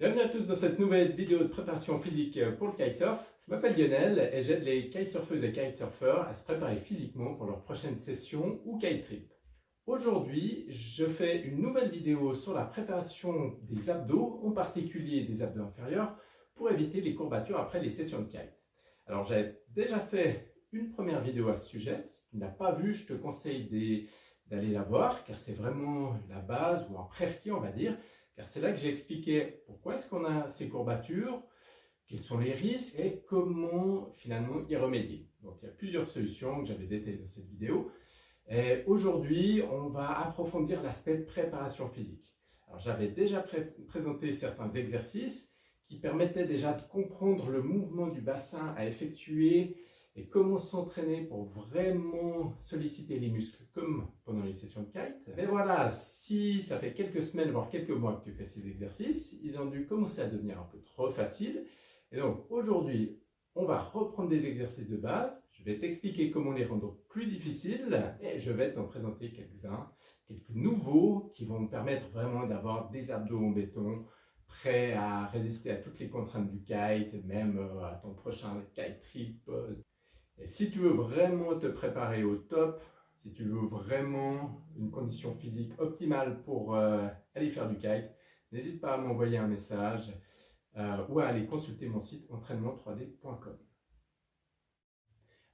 Bienvenue à tous dans cette nouvelle vidéo de préparation physique pour le kitesurf. Je m'appelle Lionel et j'aide les kitesurfeuses et kitesurfers à se préparer physiquement pour leur prochaine session ou kite trip. Aujourd'hui, je fais une nouvelle vidéo sur la préparation des abdos, en particulier des abdos inférieurs, pour éviter les courbatures après les sessions de kite. Alors j'ai déjà fait une première vidéo à ce sujet. Si tu ne l'as pas vue, je te conseille d'aller la voir car c'est vraiment la base ou un prérequis, on va dire. Car c'est là que j'ai expliqué pourquoi est-ce qu'on a ces courbatures, quels sont les risques et comment finalement y remédier. Donc il y a plusieurs solutions que j'avais détaillées dans cette vidéo. Et aujourd'hui, on va approfondir l'aspect préparation physique. Alors j'avais déjà présenté certains exercices qui permettaient déjà de comprendre le mouvement du bassin à effectuer et comment s'entraîner pour vraiment solliciter les muscles comme pendant les sessions de kite. Mais voilà, si ça fait quelques semaines, voire quelques mois que tu fais ces exercices, ils ont dû commencer à devenir un peu trop faciles. Et donc aujourd'hui, on va reprendre des exercices de base. Je vais t'expliquer comment les rendre plus difficiles et je vais t'en présenter quelques-uns, quelques nouveaux qui vont me permettre vraiment d'avoir des abdos en béton, prêts à résister à toutes les contraintes du kite, même à ton prochain kite trip. Et si tu veux vraiment te préparer au top, si tu veux vraiment une condition physique optimale pour aller faire du kite, n'hésite pas à m'envoyer un message ou à aller consulter mon site entraînement3d.com.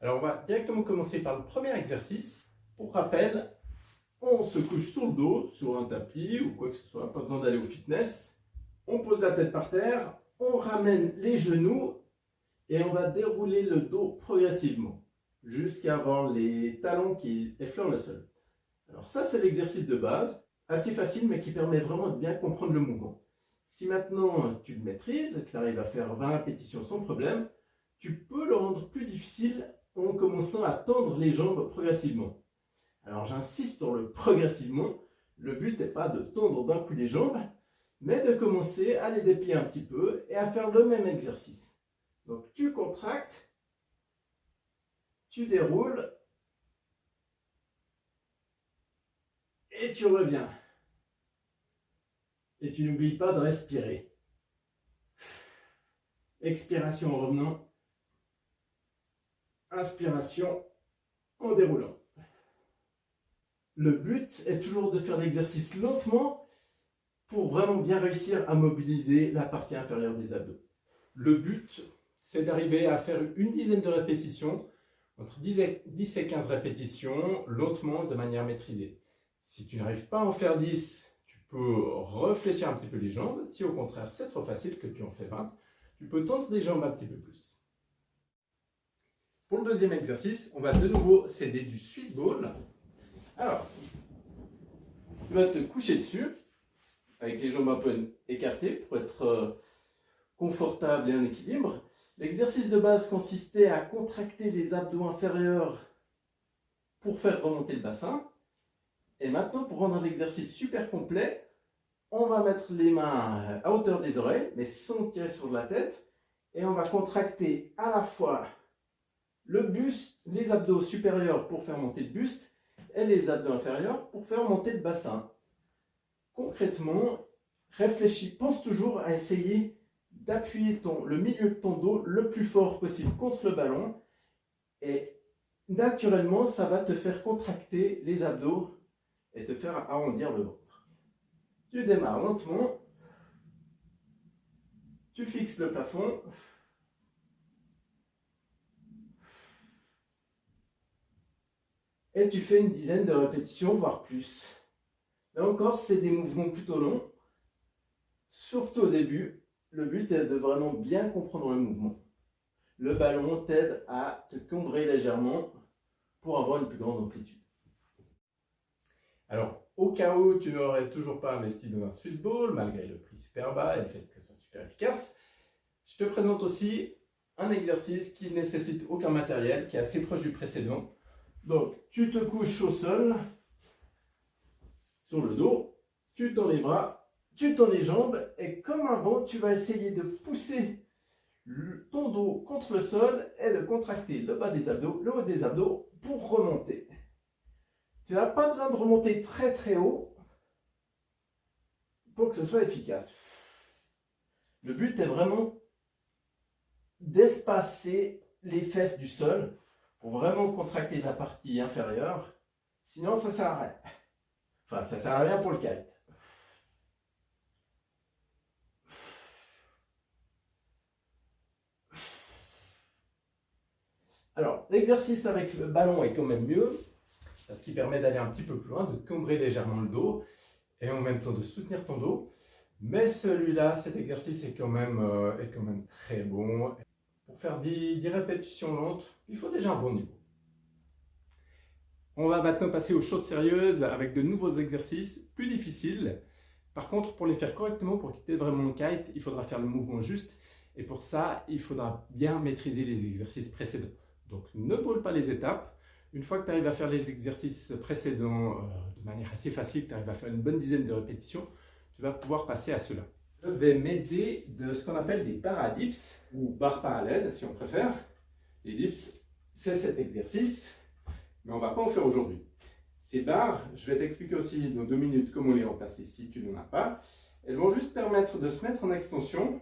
Alors on va directement commencer par le premier exercice. Pour rappel, on se couche sur le dos, sur un tapis ou quoi que ce soit, pas besoin d'aller au fitness. On pose la tête par terre, on ramène les genoux et on va dérouler le dos progressivement jusqu'à avoir les talons qui effleurent le sol. Alors ça, c'est l'exercice de base, assez facile mais qui permet vraiment de bien comprendre le mouvement. Si maintenant tu le maîtrises, que tu arrives à faire 20 répétitions sans problème, tu peux le rendre plus difficile en commençant à tendre les jambes progressivement. Alors j'insiste sur le progressivement, le but n'est pas de tendre d'un coup les jambes, mais de commencer à les déplier un petit peu et à faire le même exercice. Donc tu contractes, tu déroules et tu reviens. Et tu n'oublies pas de respirer. Expiration en revenant. Inspiration en déroulant. Le but est toujours de faire l'exercice lentement pour vraiment bien réussir à mobiliser la partie inférieure des abdos. Le but, c'est d'arriver à faire une dizaine de répétitions, entre 10 et 15 répétitions, lentement, de manière maîtrisée. Si tu n'arrives pas à en faire 10, tu peux réfléchir un petit peu les jambes. Si au contraire c'est trop facile, que tu en fais 20, tu peux tendre les jambes un petit peu plus. Pour le deuxième exercice, on va de nouveau s'aider du Swiss ball. Alors, tu vas te coucher dessus, avec les jambes un peu écartées pour être confortable et en équilibre. L'exercice de base consistait à contracter les abdos inférieurs pour faire remonter le bassin. Et maintenant, pour rendre l'exercice super complet, on va mettre les mains à hauteur des oreilles, mais sans tirer sur la tête. Et on va contracter à la fois le buste, les abdos supérieurs pour faire monter le buste, et les abdos inférieurs pour faire monter le bassin. Concrètement, réfléchis, pense toujours à essayer d'appuyer le milieu de ton dos le plus fort possible contre le ballon et naturellement, ça va te faire contracter les abdos et te faire arrondir le ventre. Tu démarres lentement, tu fixes le plafond, et tu fais une dizaine de répétitions, voire plus. Là encore, c'est des mouvements plutôt longs, surtout au début. Le but est de vraiment bien comprendre le mouvement. Le ballon t'aide à te cambrer légèrement pour avoir une plus grande amplitude. Alors, au cas où tu n'aurais toujours pas investi dans un Swiss ball, malgré le prix super bas et le fait que ce soit super efficace, je te présente aussi un exercice qui ne nécessite aucun matériel, qui est assez proche du précédent. Donc, tu te couches au sol, sur le dos, tu tends les bras, tu tends les jambes et comme avant, tu vas essayer de pousser ton dos contre le sol et de contracter le bas des abdos, le haut des abdos pour remonter. Tu n'as pas besoin de remonter très très haut pour que ce soit efficace. Le but est vraiment d'espacer les fesses du sol pour vraiment contracter la partie inférieure. Sinon, ça sert à rien. Enfin, ça sert à rien pour le kite. Alors, l'exercice avec le ballon est quand même mieux, parce qu'il permet d'aller un petit peu plus loin, de cambrer légèrement le dos, et en même temps de soutenir ton dos. Mais celui-là, cet exercice est quand même très bon. Pour faire 10 répétitions lentes, il faut déjà un bon niveau. On va maintenant passer aux choses sérieuses avec de nouveaux exercices plus difficiles. Par contre, pour les faire correctement, pour quitter vraiment le kite, il faudra faire le mouvement juste. Et pour ça, il faudra bien maîtriser les exercices précédents. Donc, ne brûle pas les étapes. Une fois que tu arrives à faire les exercices précédents de manière assez facile, tu arrives à faire une bonne dizaine de répétitions, tu vas pouvoir passer à cela. Je vais m'aider de ce qu'on appelle des paradips, ou barres parallèles si on préfère. Les dips, c'est cet exercice, mais on ne va pas en faire aujourd'hui. Ces barres, je vais t'expliquer aussi dans 2 minutes comment les remplacer si tu n'en as pas. Elles vont juste permettre de se mettre en extension,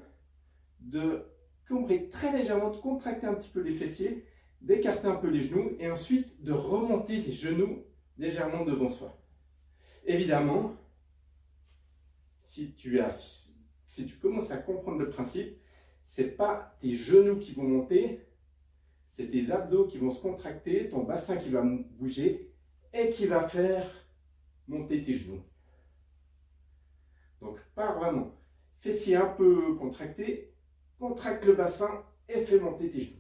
de cambrer très légèrement, de contracter un petit peu les fessiers, d'écarter un peu les genoux et ensuite de remonter les genoux légèrement devant soi. Évidemment, si tu commences à comprendre le principe, ce n'est pas tes genoux qui vont monter, c'est tes abdos qui vont se contracter, ton bassin qui va bouger et qui va faire monter tes genoux. Donc, pas vraiment. Fessiers un peu contractés, contracte le bassin et fais monter tes genoux.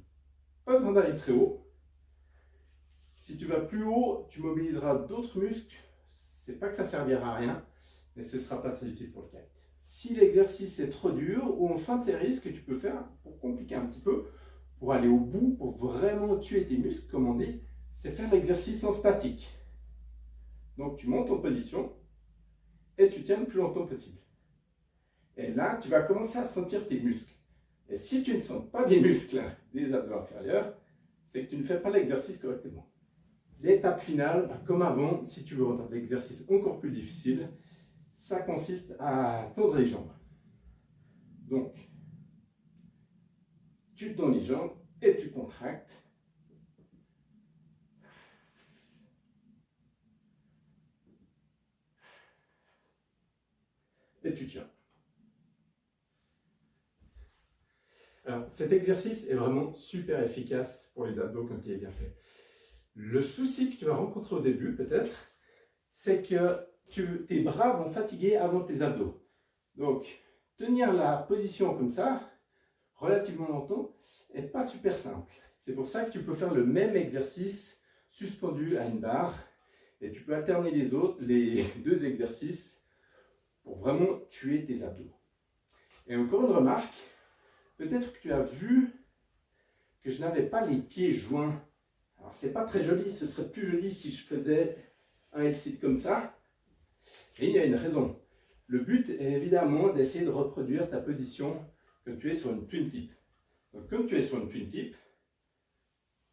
Pas besoin d'aller très haut. Si tu vas plus haut, tu mobiliseras d'autres muscles. C'est pas que ça servira à rien, mais ce ne sera pas très utile pour le kite. Si l'exercice est trop dur, ou en fin de série, ce que tu peux faire pour compliquer un petit peu, pour aller au bout, pour vraiment tuer tes muscles, comme on dit, c'est faire l'exercice en statique. Donc tu montes en position et tu tiens le plus longtemps possible. Et là, tu vas commencer à sentir tes muscles. Et si tu ne sens pas des muscles des abdos inférieurs, c'est que tu ne fais pas l'exercice correctement. L'étape finale, comme avant, si tu veux rendre l'exercice encore plus difficile, ça consiste à tendre les jambes. Donc, tu tends les jambes et tu contractes. Et tu tiens. Alors, cet exercice est vraiment super efficace pour les abdos quand il est bien fait. Le souci que tu vas rencontrer au début, peut-être, c'est que tes bras vont fatiguer avant tes abdos. Donc, tenir la position comme ça, relativement longtemps, n'est pas super simple. C'est pour ça que tu peux faire le même exercice suspendu à une barre et tu peux alterner les deux exercices pour vraiment tuer tes abdos. Et encore une remarque, peut-être que tu as vu que je n'avais pas les pieds joints. Alors, c'est pas très joli, ce serait plus joli si je faisais un L-sit comme ça. Et il y a une raison. Le but est évidemment d'essayer de reproduire ta position quand tu es sur une twin tip. Donc, quand tu es sur une twin tip,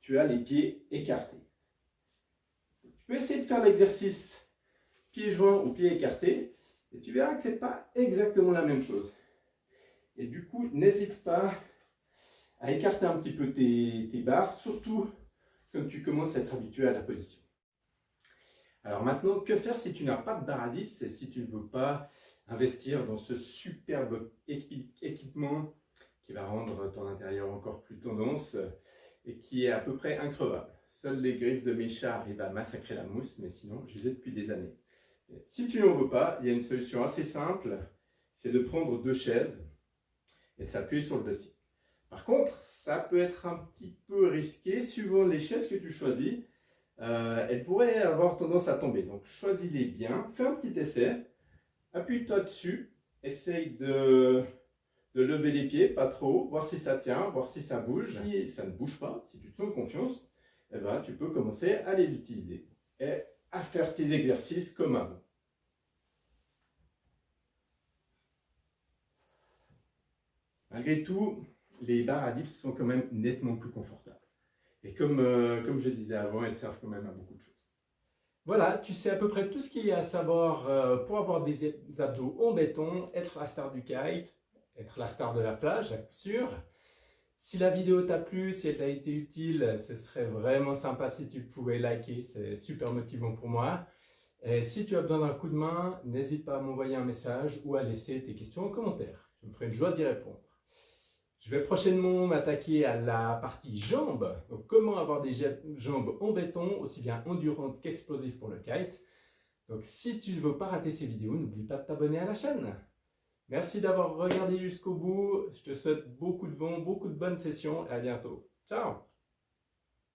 tu as les pieds écartés. Tu peux essayer de faire l'exercice pieds joints ou pieds écartés et tu verras que ce n'est pas exactement la même chose. Et du coup, n'hésite pas à écarter un petit peu tes barres, surtout quand tu commences à être habitué à la position. Alors maintenant, que faire si tu n'as pas de barre à dips et si tu ne veux pas investir dans ce superbe équipement qui va rendre ton intérieur encore plus tendance et qui est à peu près increvable. Seules les griffes de mes chats arrivent à massacrer la mousse, mais sinon, je les ai depuis des années. Si tu n'en veux pas, il y a une solution assez simple, c'est de prendre 2 chaises et de s'appuyer sur le dossier. Par contre, ça peut être un petit peu risqué suivant les chaises que tu choisis. Elles pourraient avoir tendance à tomber. Donc, choisis-les bien. Fais un petit essai. Appuie-toi dessus. Essaye de lever les pieds, pas trop. Voir si ça tient, voir si ça bouge. Si ça ne bouge pas, si tu te sens confiance, eh ben, tu peux commencer à les utiliser et à faire tes exercices comme avant. Malgré tout, les barres à dips sont quand même nettement plus confortables. Et comme je disais avant, elles servent quand même à beaucoup de choses. Voilà, tu sais à peu près tout ce qu'il y a à savoir pour avoir des abdos en béton, être à la star du kite être la star de la plage, à coup sûr. Si la vidéo t'a plu, si elle t'a été utile, ce serait vraiment sympa si tu pouvais liker, c'est super motivant pour moi. Et si tu as besoin d'un coup de main, n'hésite pas à m'envoyer un message ou à laisser tes questions en commentaire. Je me ferai une joie d'y répondre. Je vais prochainement m'attaquer à la partie jambes. Donc, comment avoir des jambes en béton, aussi bien endurantes qu'explosives pour le kite. Donc, si tu ne veux pas rater ces vidéos, n'oublie pas de t'abonner à la chaîne. Merci d'avoir regardé jusqu'au bout. Je te souhaite beaucoup de bons, beaucoup de bonnes sessions et à bientôt. Ciao!